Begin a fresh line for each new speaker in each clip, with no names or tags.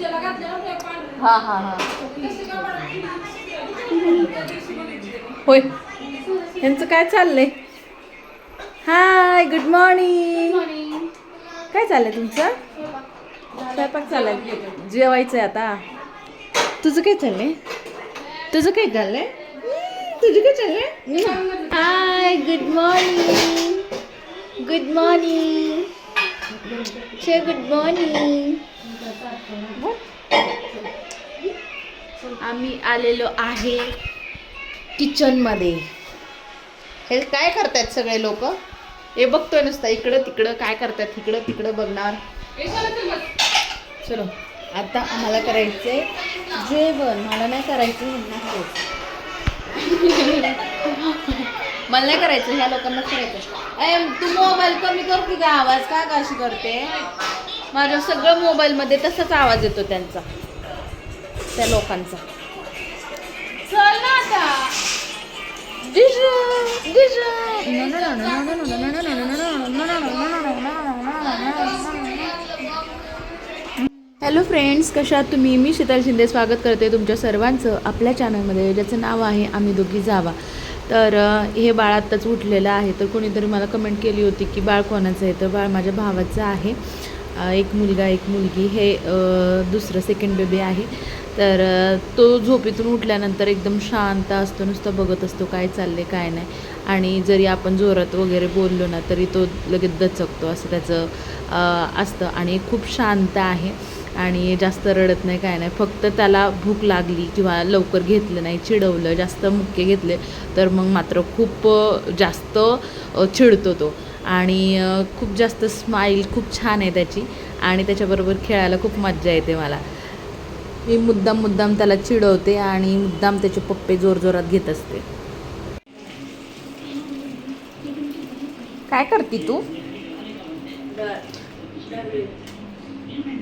हा हा हा होय. यांचं काय चाललंय? हाय, गुड मॉर्निंग. काय चाललंय तुमचं? स्वयंपाक चाललाय, जेवायचंय आता. तुझं काय चाललंय? तुझं काय चाललंय? तुझं काय चाललंय? हाय, गुड मॉर्निंग. Good morning. शे गुड मॉर्निंग. आम्ही आलेलो आहे किचन मध्ये. हे काय करतायत सगळे लोक? हे बघतोय नुसतं इकडं तिकडं काय करतायत, इकडं तिकडं बघणार. चलो आता आम्हाला करायचंय जेवण. मला नाही करायचं, मला नाही करायचं, ह्या लोकांनाच करायचं. तू मोबाईल कमी कर की ग, आवाज का अशी करते? माझ्या सगळं मोबाईल मध्ये तसाच आवाज येतो त्यांचा, त्या लोकांचा. चल ना आता. हॅलो फ्रेंड्स, कशा आहात तुम्ही? मी शीतल शिंदे स्वागत करते तुमच्या सर्वांचं आपल्या चॅनलमध्ये, ज्याचं नाव आहे आम्ही दोघी जावा. तर हे बाळ आत्ताच उठलेलं आहे. तर कोणीतरी मला कमेंट केली होती की बाळ कोणाचं आहे? तर बाळ माझ्या भावाचं आहे. एक मुलगा एक मुलगी, हे दुसरं सेकंड बेबी आहे. तर तो झोपेतून उठल्यानंतर एकदम शांत असतो, नुसतं बघत असतो काय चालले काय नाही. आणि जरी आपण जोरात वगैरे बोललो ना तरी तो लगेच दचकतो, असं त्याचं असतं. आणि खूप शांत आहे आणि जास्त रडत नाही काय नाही. फक्त त्याला भूक लागली किंवा लवकर घेतलं नाही, चिडवलं, जास्त मुक्के घेतले तर मग मात्र खूप जास्त चिडतो तो. आणि खूप जास्त स्माईल खूप छान आहे त्याची, आणि त्याच्याबरोबर खेळायला खूप मज्जा येते मला. मी मुद्दाम त्याला चिडवते आणि मुद्दाम त्याचे पप्पे जोरजोरात घेत असते. काय करते तू?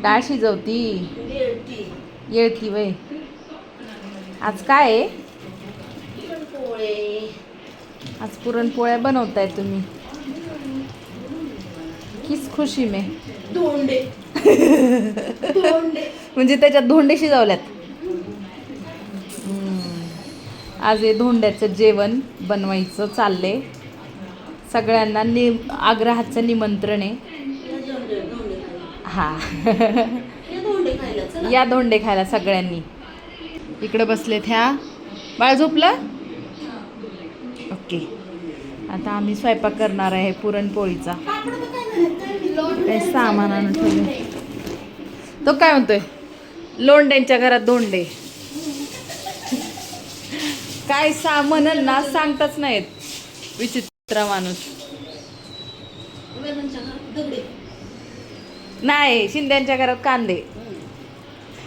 डाळ शिजवती, येळती वय. आज काय आहे? आज पुरणपोळ्या बनवताय तुम्ही? किस खुशी में? धोंडे. म्हणजे त्याच्यात धोंडे शिजवल्यात. आज हे धोंड्याचं जेवण बनवायचं चाललंय. सगळ्यांना आग्रहाचं निमंत्रण आहे. हा या धोंडे खायला सगळ्यांनी. इकडे बसलेत ह्या. बाळ झोपलं? ओके. आता आम्ही स्वयंपाक करणार आहे पुरणपोळीचा. काही सामान आणून ठेवले. तो काय म्हणतोय? लोंड्यांच्या घरात धोंडे. काय म्हणन ना सांगताच नाहीत. विचित्र माणूस. नाही, शिंद्यांच्या घरात कांदे.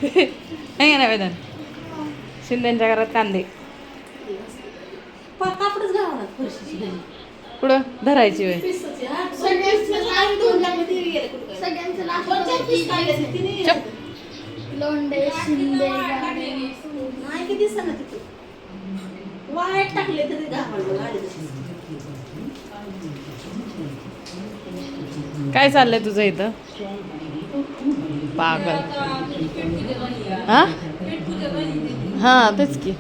नाही ना वेदन, शिंद्यांच्या घरात कांदे. पुढं धरायची वेळ.
लोंडे शिंदे वाईट टाकले तरी
काय चाललंय तुझं इथं? पागल. हा हा तेच की.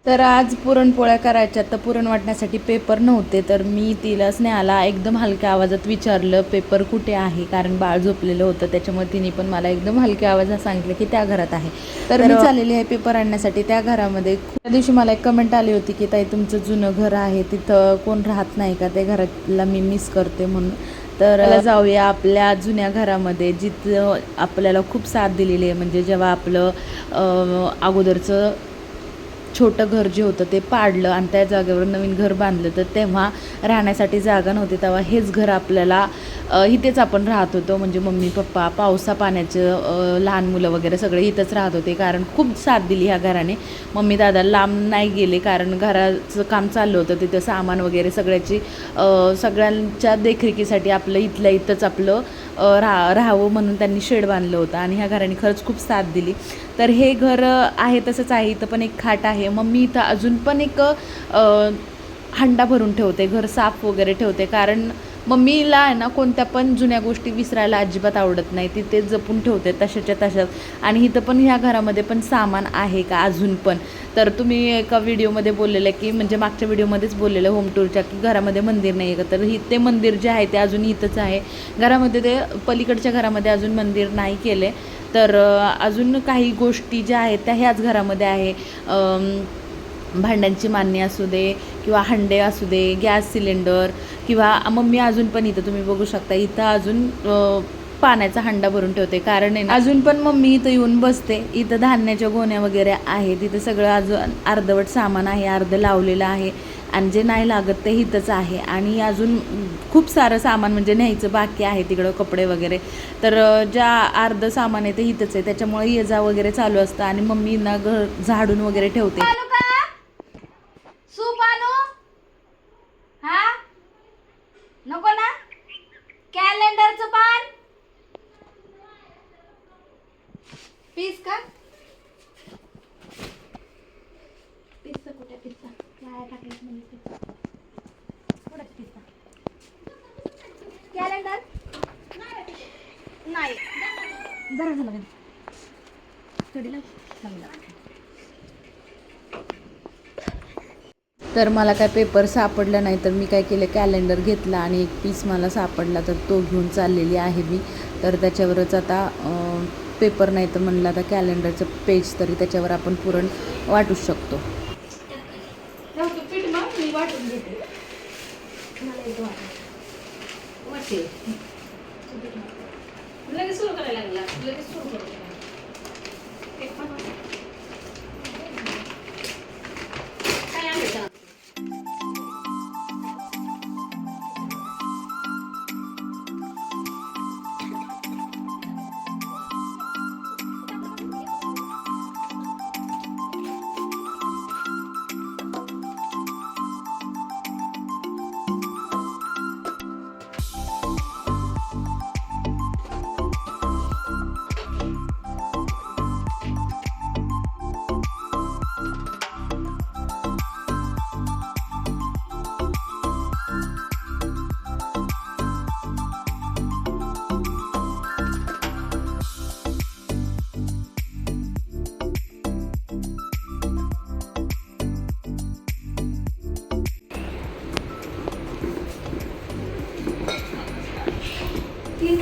तर आज पुरणपोळ्या करायच्या, तर पुरण वाटण्यासाठी पेपर नव्हते. तर मी तिला स्नेहाला एकदम हलक्या आवाजात विचारलं पेपर कुठे आहे, कारण बाळ झोपलेलं होतं. त्याच्यामुळे तिने पण मला एकदम हलक्या आवाजात सांगितलं की त्या घरात आहे. तर मी चाललेली आहे पेपर आणण्यासाठी त्या घरामध्ये. त्या दिवशी मला एक कमेंट आली होती की ताई तुमचं जुनं घर आहे तिथं कोण राहत नाही का, त्या घराला मी मिस करते म्हणून. तर जाऊया आपल्या जुन्या घरामध्ये, जिथं आपल्याला खूप साथ दिलेली आहे. म्हणजे जेव्हा आपलं अगोदरचं छोटं घर जे होतं ते पाडलं आणि त्या जागेवर नवीन घर बांधलं, तर तेव्हा राहण्यासाठी जागा नव्हती. तेव्हा हेच घर आपल्याला इथेच आपण राहत होतो, म्हणजे मम्मी पप्पा, पावसा पाण्याचं लहान मुलं वगैरे सगळे इथंच राहत होते, कारण खूप साथ दिली ह्या घराने. मम्मी दादा लांब नाही गेले, कारण घराचं काम चाललं होतं, तिथं सामान वगैरे सगळ्यांच्या देखरेखीसाठी आपलं इथल्या इथंच आपलं राहावं म्हणून त्यांनी शेड बांधलं होतं, आणि ह्या घराने खरंच खूप साथ दिली. तर हे घर आहे तसंच आहे. इथं पण एक खाट आहे. मम्मी इथं अजून पण एक हंडा भरून ठेवते, घर साफ वगैरे ठेवते, कारण मम्मीला आहे ना कोणत्या पण जुन्या गोष्टी विसरायला अजिबात आवडत नाही. ती ते जपून ठेवते तशाच्या तशाच. आणि इथं पण ह्या घरामध्ये पण सामान आहे का अजून पण. तर तुम्ही एका व्हिडिओमध्ये बोललेलं की, म्हणजे मागच्या व्हिडिओमध्येच बोललेलं होम टूरच्या, की घरामध्ये मंदिर नाही आहे का. तर ते मंदिर जे आहे ते अजून इथंच आहे घरामध्ये. ते पलीकडच्या घरामध्ये अजून मंदिर नाही केले. तर अजून काही गोष्टी ज्या आहेत त्या ह्याच घरामध्ये आहे. भांड्यांची मांडणी असू दे, किंवा हंडे असू दे, गॅस सिलेंडर, किंवा मम्मी अजून पण इथं तुम्ही बघू शकता, इथं अजून पाण्याचा हंडा भरून ठेवते, कारण आहे ना अजून पण मम्मी इथं येऊन बसते. इथं धान्याच्या गोण्या वगैरे आहेत, इथं सगळं अजून अर्धवट सामान आहे, अर्ध लावलेलं आहे, आणि जे नाही लागत ते इथंच आहे. आणि अजून खूप सारं सामान म्हणजे न्यायचं बाकी आहे तिकडं, कपडे वगैरे. तर ज्या अर्ध सामान आहे ते इथंच आहे, त्याच्यामुळे ये जा वगैरे चालू असतं. आणि मम्मी ना घर झाडून वगैरे ठेवते. सूप आणू? हा नको ना. कॅलेंडरचं पान पीस का? पिस्ता कुठे? पिस्ता काय टाकायचं म्हणजे पिस्ता कुठे? पिस्ता कॅलेंडर नाही. जरा झालं कडीला चांगला. तर मला काय पेपर सापडला नाही, तर मी काय केलं, कॅलेंडर घेतला आणि एक पीस मला सापडला, तर तो घेऊन चाललेली आहे मी. तर त्याच्यावरच आता पेपर नाही तर म्हणलं आता कॅलेंडरचं पेज तरी त्याच्यावर आपण पुरण वाटू शकतो. पीठ मग मी वाटून घेते. लगेच सुरू करायला लागला, लगेच सुरू करायला.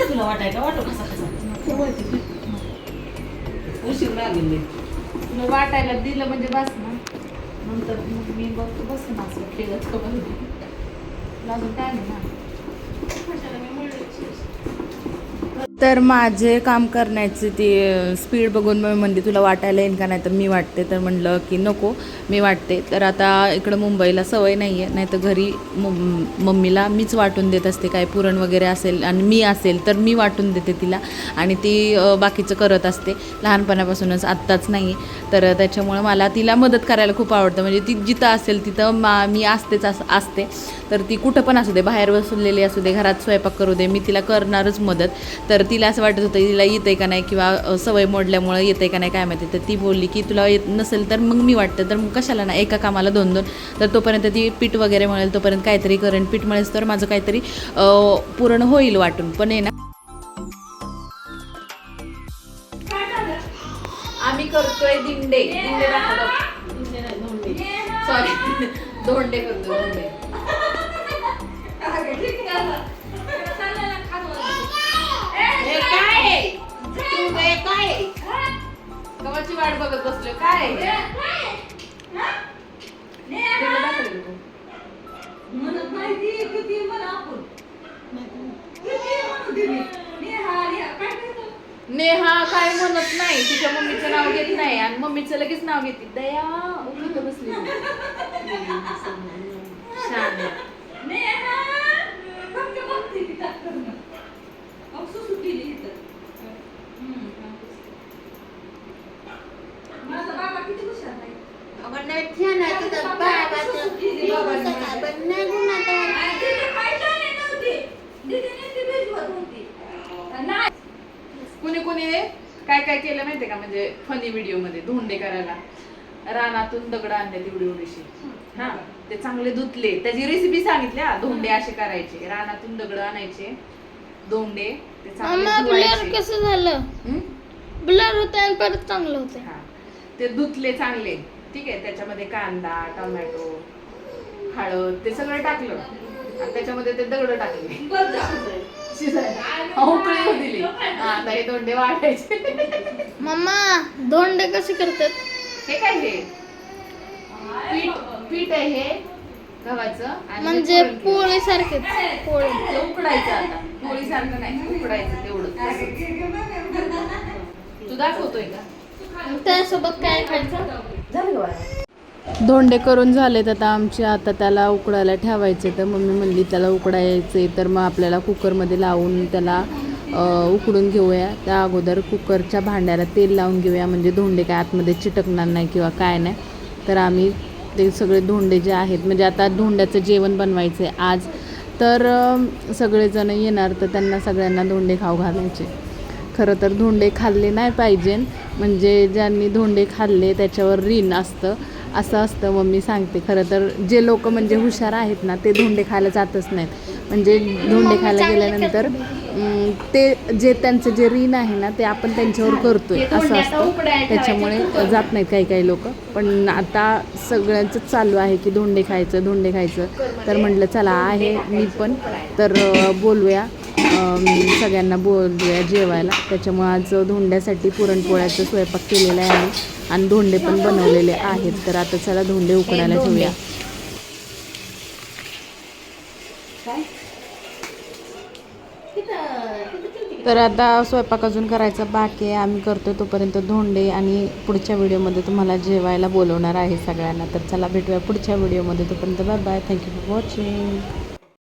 तुला वाटायला वाटो कसा उशीर लागले. तुला वाटायला दिलं म्हणजे बस ना, नंतर मग मी बघतो बस ना असं केलं खबर लागून काय नाही ना. तर माझे काम करण्याची ती स्पीड बघून मी म्हणते तुला वाटायला येईल का, नाही तर मी वाटते. तर म्हणलं की नको मी वाटते. तर आता इकडं मुंबईला सवय नाही आहे, नाही तर घरी मम्मीला मीच वाटून देत असते. काय पुरण वगैरे असेल आणि मी असेल तर मी वाटून देते तिला, आणि ती बाकीचं करत असते लहानपणापासूनच, आत्ताच नाही. तर त्याच्यामुळं मला तिला मदत करायला खूप आवडतं. म्हणजे ती जिथं असेल तिथं मी असतेच असते. तर ती कुठं पण असू दे, बाहेर बसलेली असू दे, घरात स्वयंपाक करू दे, मी तिला करणारच मदत. तर तिला असं वाटत होतं तिला येतं आहे का नाही, किंवा सवय मोडल्यामुळं येतं आहे का नाही काय माहिती. तर ती बोलली की तुला येत नसेल तर मग मी वाटतं, तर मग कशाला ना एका कामाला दोन दोन. तर तोपर्यंत ती पीठ वगैरे मळेल, तोपर्यंत काहीतरी करेन. पीठ मळेल तर माझं काहीतरी पुरण होईल वाटून. पण आहे ना आम्ही करतोय दिंडे सॉरी धोंडे करतोय धोंडे. काय गव्हाची वाट बघत बसलोय काय. नेहा काय म्हणत नाही, तिच्या मम्मीचं नाव घेत नाही, आणि मम्मीचं लगेच नाव घेते. दया उठत बसली छान. कुणी कुणी काय काय केलं माहितीये का, म्हणजे फनी व्हिडिओ मध्ये धोंडे करायला रानातून दगड आणले एवढी एवढीशी, हा ते चांगले धुतले, त्याची रेसिपी सांगितली. धोंडे असे करायचे, रानातून दगड आणायचे धोंडे, ते चांगले धुवायचे.
कसं झालं ब्लर होतं आणि परत चांगलं होतं.
हा ते धुतले चांगले, ठीक आहे. त्याच्यामध्ये कांदा, टोमॅटो, हळद ते सगळं टाकलं आणि त्याच्यामध्ये ते दगड टाकले, उकळी दिली. आता हे धोंडे वाढायचे.
मम्मा धोंडे कसे करतात?
हे काय, हे पीठ आहे हे गव्हाचं, आणि
म्हणजे पोळी सारखेच. पोळी
ते उकडायचं. आता पोळी सारखं नाही, उकडायचं तेवढं. तू दाखवतोय का?
त्यासोबत काय खायचं?
झालं का? धोंडे करून झालेत आता आमचे. आता त्याला उकडायला ठेवायचे. तर मम्मी म्हणली त्याला उकडायचे तर मग आपल्याला कुकरमध्ये लावून त्याला उकडून घेऊया. त्या अगोदर कुकरच्या भांड्याला तेल लावून घेऊया, म्हणजे धोंडे काय आतमध्ये चिटकणार नाही किंवा काय नाही. तर आम्ही ते सगळे धोंडे जे आहेत, म्हणजे आता धोंड्याचं जेवण बनवायचं आहे आज, तर सगळेजण येणार, तर त्यांना सगळ्यांना धोंडे खाऊ घालायचे. खरं तर धोंडे खाल्ले नाही पाहिजे, म्हणजे ज्यांनी धोंडे खाल्ले त्याच्यावर ऋण असतं, असं असतं मम्मी सांगते. खरं तर जे लोक म्हणजे हुशार आहेत ना, ते धोंडे खायला जातच नाहीत. म्हणजे धोंडे खायला गेल्यानंतर ते जे त्यांचं जे ऋण आहे ना, ते आपण त्यांच्यावर करतोय असं असतं. त्याच्यामुळे जात नाहीत काही काही लोक. पण आता सगळ्यांचंच चालू आहे की धोंडे खायचं, धोंडे खायचं. तर म्हटलं चला आहे मी पण, तर बोलूया, सगळ्यांना बोलूया जेवायला. त्याच्यामुळे आज धोंड्यासाठी पुरणपोळ्याचा स्वयंपाक केलेला आहे आम्ही, आणि धोंडे पण बनवलेले आहेत. तर आता चला धोंडे उकडायला ठेवूया. तर आता स्वयंपाक अजून करायचा बाकी आहे, आम्ही करतो तोपर्यंत धोंडे. आणि पुढच्या व्हिडिओमध्ये तुम्हाला जेवायला बोलवणार आहे सगळ्यांना. तर चला भेटूया पुढच्या व्हिडिओमध्ये. तोपर्यंत bye bye. Thank you for watching.